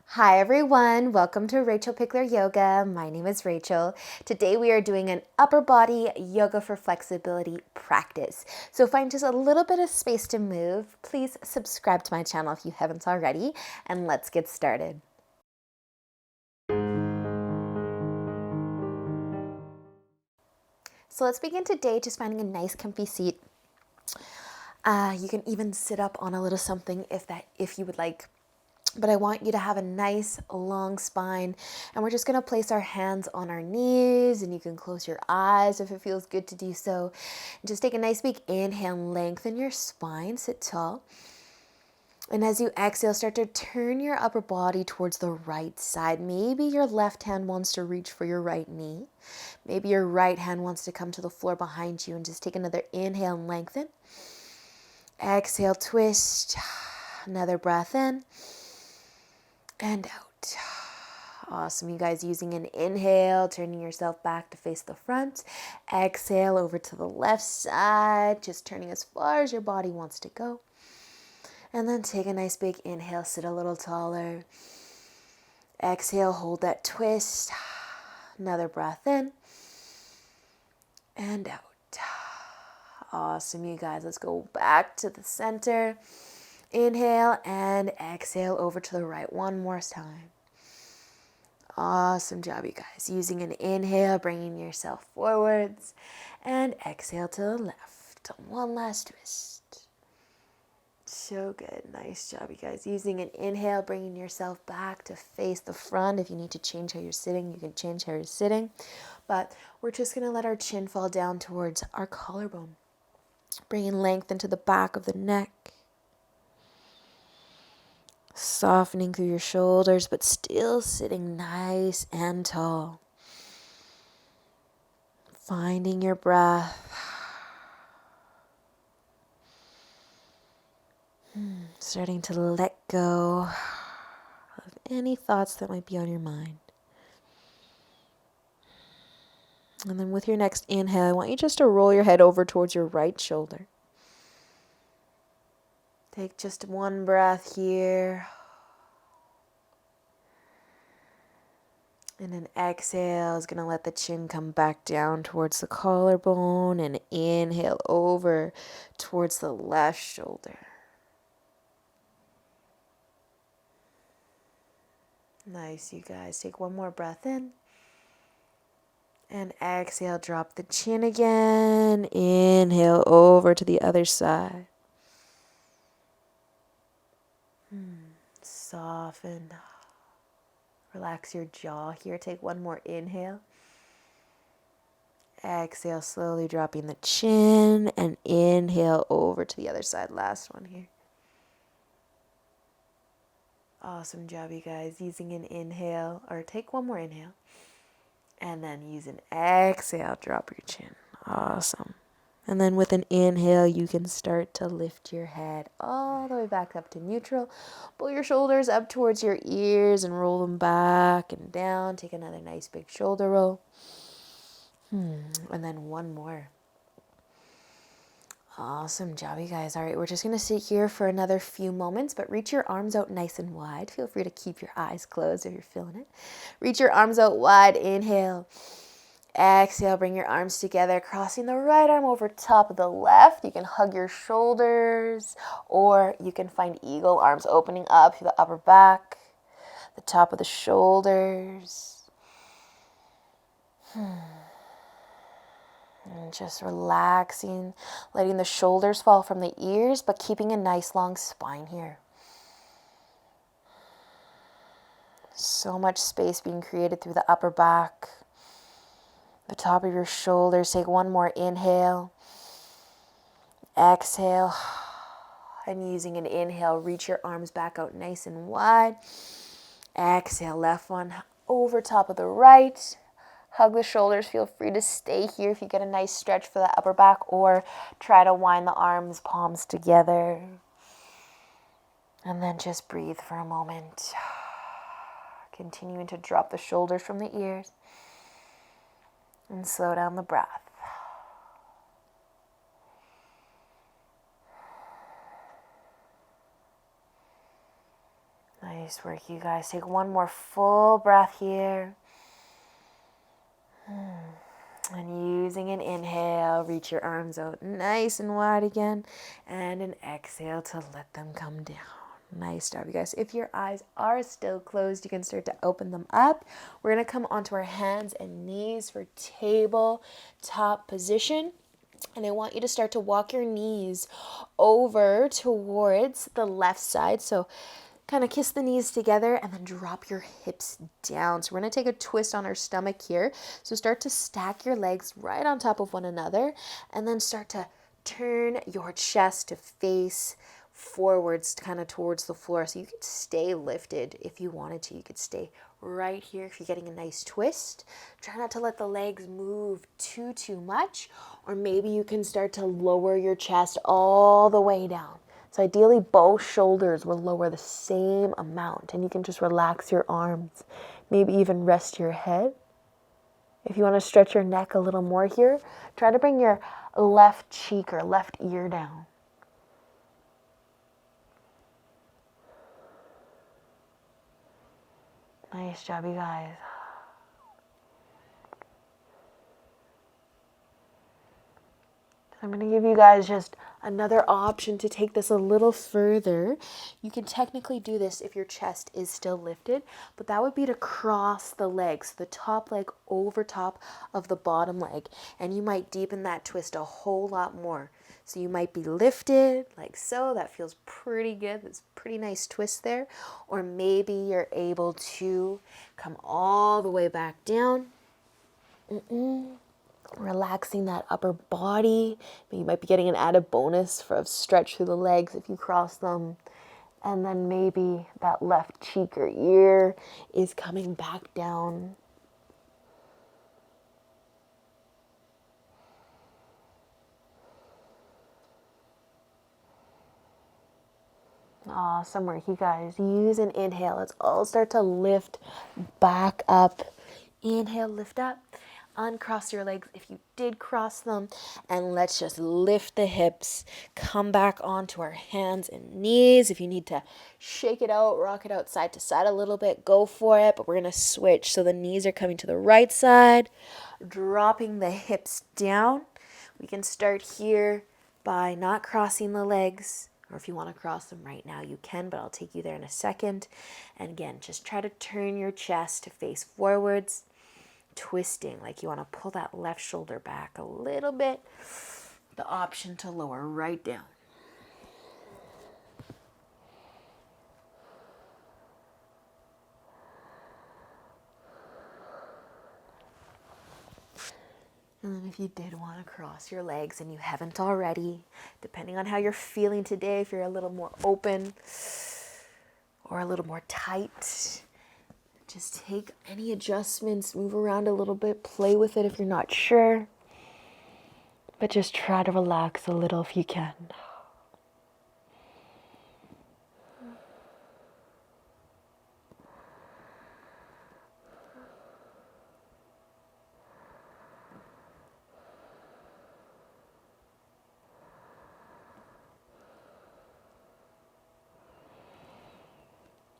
Hi everyone, welcome to Rachel Pichler Yoga. My name is Rachel. Today we are doing an upper body yoga for flexibility practice. So find just a little bit of space to move. Please subscribe to my channel if you haven't already, and let's get started. So let's begin today just finding a nice comfy seat. You can even sit up on a little something if you would like. But I want you to have a nice long spine, and we're just going to place our hands on our knees, and you can close your eyes if it feels good to do so. And just take a nice big inhale, lengthen your spine, sit tall. And as you exhale, start to turn your upper body towards the right side. Maybe your left hand wants to reach for your right knee. Maybe your right hand wants to come to the floor behind you, and just take another inhale and lengthen. Exhale, twist. Another breath in. And out. Awesome, you guys. Using an inhale, turning yourself back to face the front. Exhale over to the left side, just turning as far as your body wants to go. And then take a nice big inhale, sit a little taller. Exhale, hold that twist. Another breath in. And out. Awesome, you guys. Let's go back to the center. Inhale and exhale over to the right one more time. Awesome job, you guys. Using an inhale, bringing yourself forwards, and exhale to the left. One last twist. So good. Nice job, you guys. Using an inhale, bringing yourself back to face the front. If you need to change how you're sitting, you can change how you're sitting. But we're just going to let our chin fall down towards our collarbone. Bringing length into the back of the neck. Softening through your shoulders, but still sitting nice and tall. Finding your breath. Starting to let go of any thoughts that might be on your mind. And then with your next inhale, I want you just to roll your head over towards your right shoulder. Take just one breath here. And an exhale is going to let the chin come back down towards the collarbone, and inhale over towards the left shoulder. Nice, you guys. Take one more breath in. And exhale, drop the chin again. Inhale over to the other side. Soften. Relax your jaw here. Take one more inhale. Exhale, slowly dropping the chin, and inhale over to the other side. Last one here. Awesome job, you guys. Using an inhale, or take one more inhale. And then use an exhale, drop your chin. Awesome. And then with an inhale, you can start to lift your head all the way back up to neutral. Pull your shoulders up towards your ears and roll them back and down. Take another nice big shoulder roll. And then one more. Awesome job, you guys. All right, we're just going to sit here for another few moments, but reach your arms out nice and wide. Feel free to keep your eyes closed if you're feeling it. Reach your arms out wide. Inhale. Exhale, bring your arms together, crossing the right arm over top of the left. You can hug your shoulders, or you can find eagle, arms opening up through the upper back, the top of the shoulders. And just relaxing, letting the shoulders fall from the ears, but keeping a nice long spine here. So much space being created through the upper back. The top of your shoulders. Take one more inhale. Exhale. And using an inhale, reach your arms back out nice and wide. Exhale, left one over top of the right. Hug the shoulders. Feel free to stay here if you get a nice stretch for the upper back, or try to wind the arms, palms together. And then just breathe for a moment. Continuing to drop the shoulders from the ears. And slow down the breath. Nice work, you guys. Take one more full breath here. And using an inhale, reach your arms out nice and wide again. And an exhale to let them come down. Nice job, you guys. If your eyes are still closed, you can start to open them up. We're going to come onto our hands and knees for tabletop position. And I want you to start to walk your knees over towards the left side. So kind of kiss the knees together and then drop your hips down. So we're going to take a twist on our stomach here. So start to stack your legs right on top of one another and then start to turn your chest to face forwards, kind of towards the floor. So you could stay lifted if you wanted to. You could stay right here if you're getting a nice twist. Try not to let the legs move too much, or maybe you can start to lower your chest all the way down. So ideally both shoulders will lower the same amount, and you can just relax your arms, maybe even rest your head. If you want to stretch your neck a little more here, try to bring your left cheek or left ear down. Nice job, you guys. I'm going to give you guys just another option to take this a little further. You can technically do this if your chest is still lifted, but that would be to cross the legs, the top leg over top of the bottom leg, and you might deepen that twist a whole lot more. So you might be lifted like so. That feels pretty good. That's a pretty nice twist there. Or maybe you're able to come all the way back down. Relaxing that upper body. You might be getting an added bonus for a stretch through the legs if you cross them. And then maybe that left cheek or ear is coming back down. Awesome work, you guys. Use an inhale. Let's all start to lift back up. Inhale, lift up. Uncross your legs if you did cross them, and let's just lift the hips. Come back onto our hands and knees. If you need to shake it out, rock it out side to side a little bit, go for it, but we're going to switch. So the knees are coming to the right side, dropping the hips down. We can start here by not crossing the legs, or if you want to cross them right now, you can, but I'll take you there in a second. And again, just try to turn your chest to face forwards. Twisting, like you want to pull that left shoulder back a little bit. The option to lower right down. And then if you did want to cross your legs and you haven't already, depending on how you're feeling today, if you're a little more open or a little more tight, just take any adjustments, move around a little bit, play with it if you're not sure. But just try to relax a little if you can.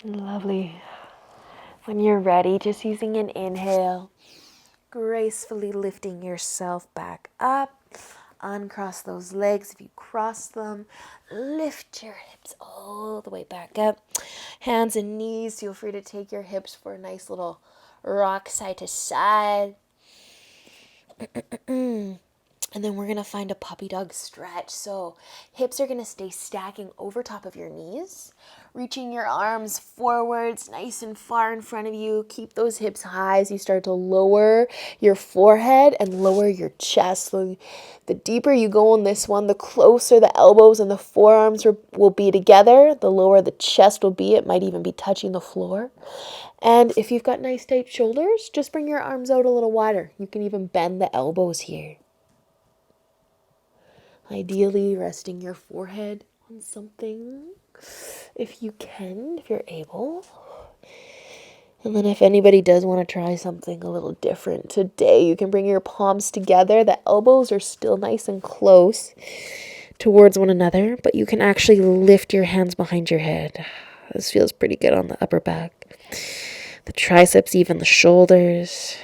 Lovely. When you're ready, just using an inhale, gracefully lifting yourself back up. Uncross those legs if you cross them. Lift your hips all the way back up. Hands and knees, feel free to take your hips for a nice little rock side to side. And then we're going to find a puppy dog stretch. So hips are going to stay stacking over top of your knees. Reaching your arms forwards, nice and far in front of you. Keep those hips high as you start to lower your forehead and lower your chest. So the deeper you go on this one, the closer the elbows and the forearms will be together. The lower the chest will be. It might even be touching the floor. And if you've got nice tight shoulders, just bring your arms out a little wider. You can even bend the elbows here. Ideally, resting your forehead on something, if you can, if you're able. And then if anybody does want to try something a little different today, you can bring your palms together. The elbows are still nice and close towards one another, but you can actually lift your hands behind your head. This feels pretty good on the upper back. The triceps, even the shoulders.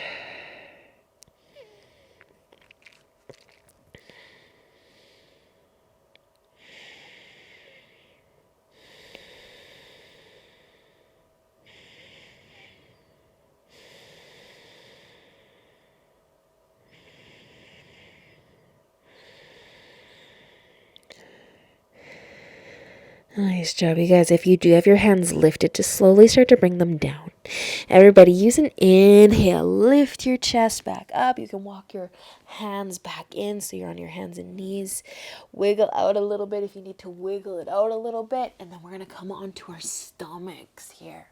Nice job, you guys. If you do have your hands lifted, just slowly start to bring them down. Everybody, use an inhale. Lift your chest back up. You can walk your hands back in so you're on your hands and knees. Wiggle out a little bit if you need to wiggle it out a little bit. And then we're going to come on to our stomachs here.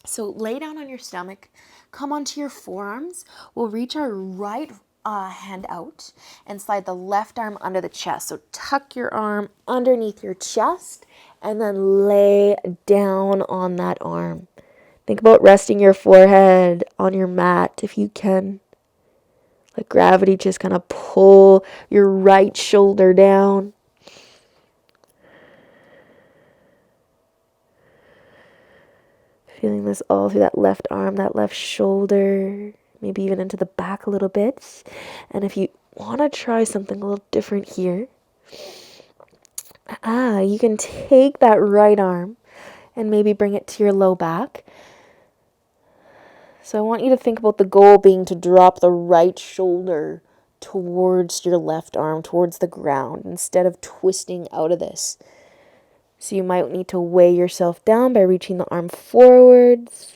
So lay down on your stomach. Come onto your forearms. We'll reach our right hand out and slide the left arm under the chest. So tuck your arm underneath your chest and then lay down on that arm. Think about resting your forehead on your mat if you can. Let gravity just kind of pull your right shoulder down. Feeling this all through that left arm, that left shoulder. Maybe even into the back a little bit. And if you want to try something a little different here, you can take that right arm and maybe bring it to your low back. So I want you to think about the goal being to drop the right shoulder towards your left arm, towards the ground, instead of twisting out of this. So you might need to weigh yourself down by reaching the arm forwards.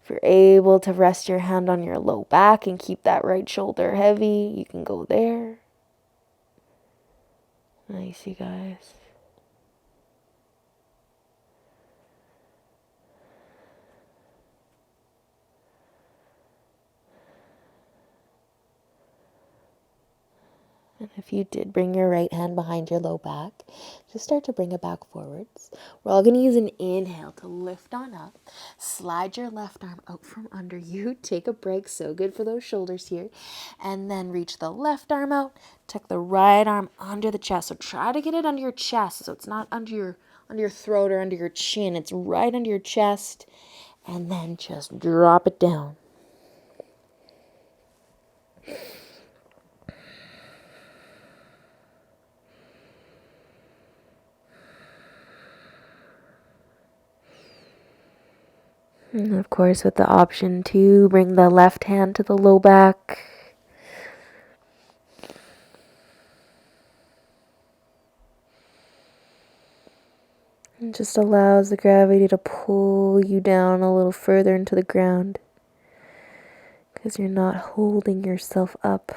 If you're able to rest your hand on your low back and keep that right shoulder heavy, you can go there. Nice, you guys. And if you did bring your right hand behind your low back, just start to bring it back forwards. We're all going to use an inhale to lift on up. Slide your left arm out from under you. Take a break. So good for those shoulders here. And then reach the left arm out. Tuck the right arm under the chest. So try to get it under your chest so it's not under your throat or under your chin. It's right under your chest. And then just drop it down. And of course, with the option to bring the left hand to the low back. It just allows the gravity to pull you down a little further into the ground because you're not holding yourself up.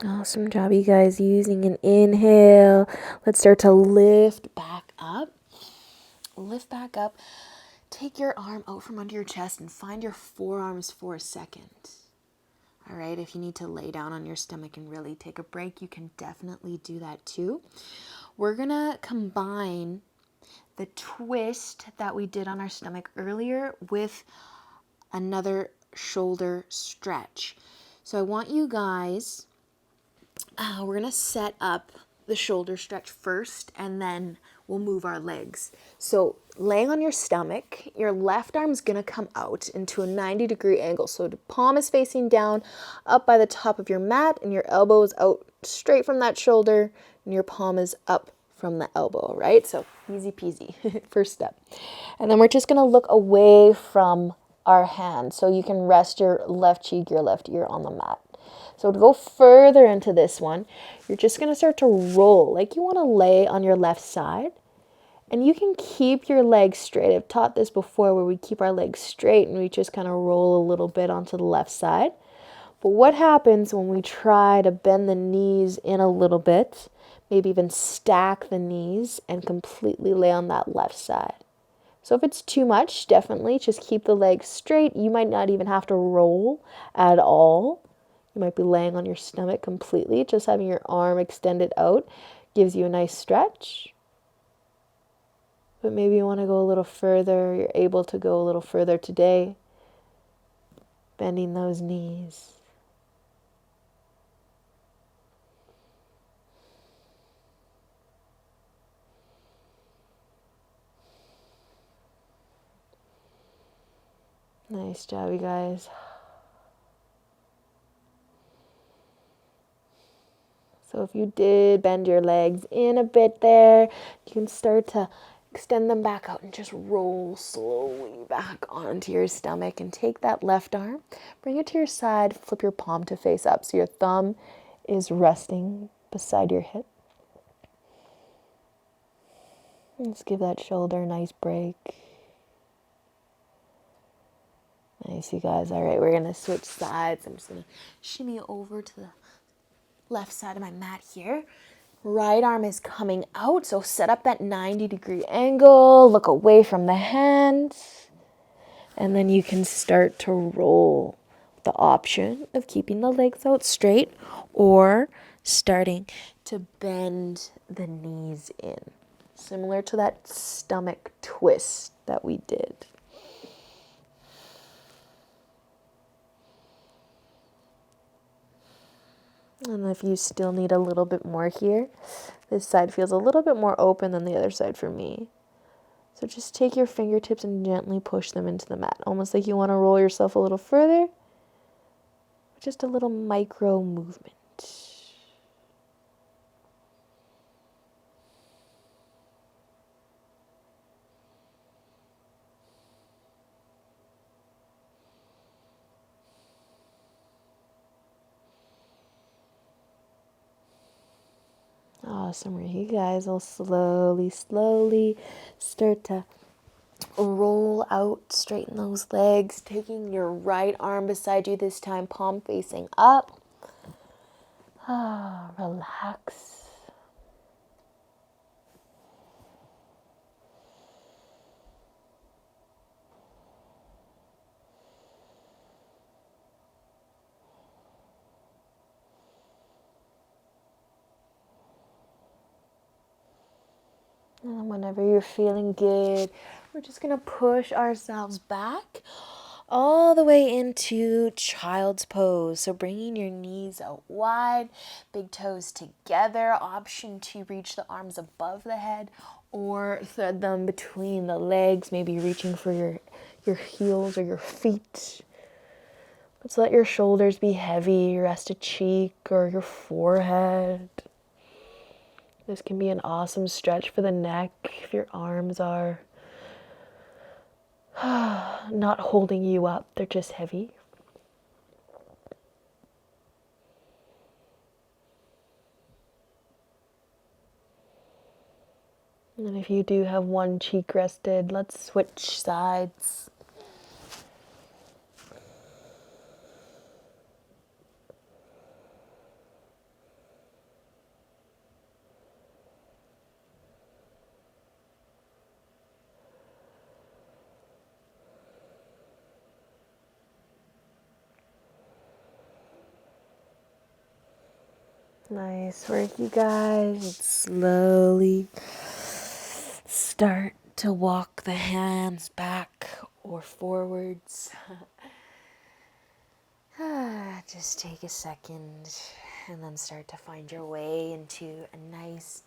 Awesome job, you guys, using an inhale. Let's start to lift back up. Lift back up. Take your arm out from under your chest and find your forearms for a second. All right, if you need to lay down on your stomach and really take a break, you can definitely do that too. We're going to combine the twist that we did on our stomach earlier with another shoulder stretch. So I want you guys... we're going to set up the shoulder stretch first, and then we'll move our legs. So laying on your stomach, your left arm's going to come out into a 90-degree angle. So the palm is facing down, up by the top of your mat, and your elbow is out straight from that shoulder, and your palm is up from the elbow, right? So easy peasy, first step. And then we're just going to look away from our hand. So you can rest your left cheek, your left ear on the mat. So to go further into this one, you're just going to start to roll like you want to lay on your left side. And you can keep your legs straight. I've taught this before where we keep our legs straight and we just kind of roll a little bit onto the left side. But what happens when we try to bend the knees in a little bit, maybe even stack the knees and completely lay on that left side? So if it's too much, definitely just keep the legs straight. You might not even have to roll at all. You might be laying on your stomach completely. Just having your arm extended out gives you a nice stretch. But maybe you want to go a little further. You're able to go a little further today. Bending those knees. Nice job, you guys. So if you did bend your legs in a bit there, you can start to extend them back out and just roll slowly back onto your stomach and take that left arm, bring it to your side, flip your palm to face up so your thumb is resting beside your hip. And just give that shoulder a nice break. Nice, you guys. All right, we're going to switch sides. I'm just going to shimmy over to the left side of my mat here. Right arm is coming out, so set up that 90-degree angle. Look away from the hands. And then you can start to roll. The option of keeping the legs out straight or starting to bend the knees in. Similar to that stomach twist that we did. And if you still need a little bit more here, this side feels a little bit more open than the other side for me. So just take your fingertips and gently push them into the mat, almost like you want to roll yourself a little further. Just a little micro movement. Awesome. You guys will slowly start to roll out, straighten those legs, taking your right arm beside you this time, palm facing up. Relax. And whenever you're feeling good, we're just going to push ourselves back all the way into child's pose. So bringing your knees out wide, big toes together. Option to reach the arms above the head or thread them between the legs, maybe reaching for your heels or your feet. Let's let your shoulders be heavy, rest a cheek or your forehead. This can be an awesome stretch for the neck if your arms are not holding you up, they're just heavy. And then if you do have one cheek rested, let's switch sides. Nice work, you guys. Let's slowly start to walk the hands back or forwards. Just take a second and then start to find your way into a nice,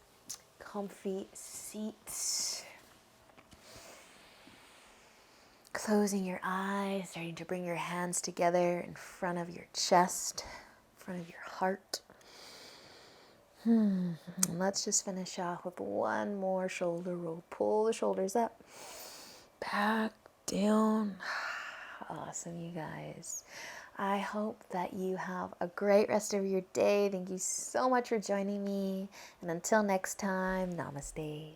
comfy seat. Closing your eyes, starting to bring your hands together in front of your chest, in front of your heart. And let's just finish off with one more shoulder roll. Pull the shoulders up, back, down. Awesome, you guys. I hope that you have a great rest of your day. Thank you so much for joining me. And until next time, namaste.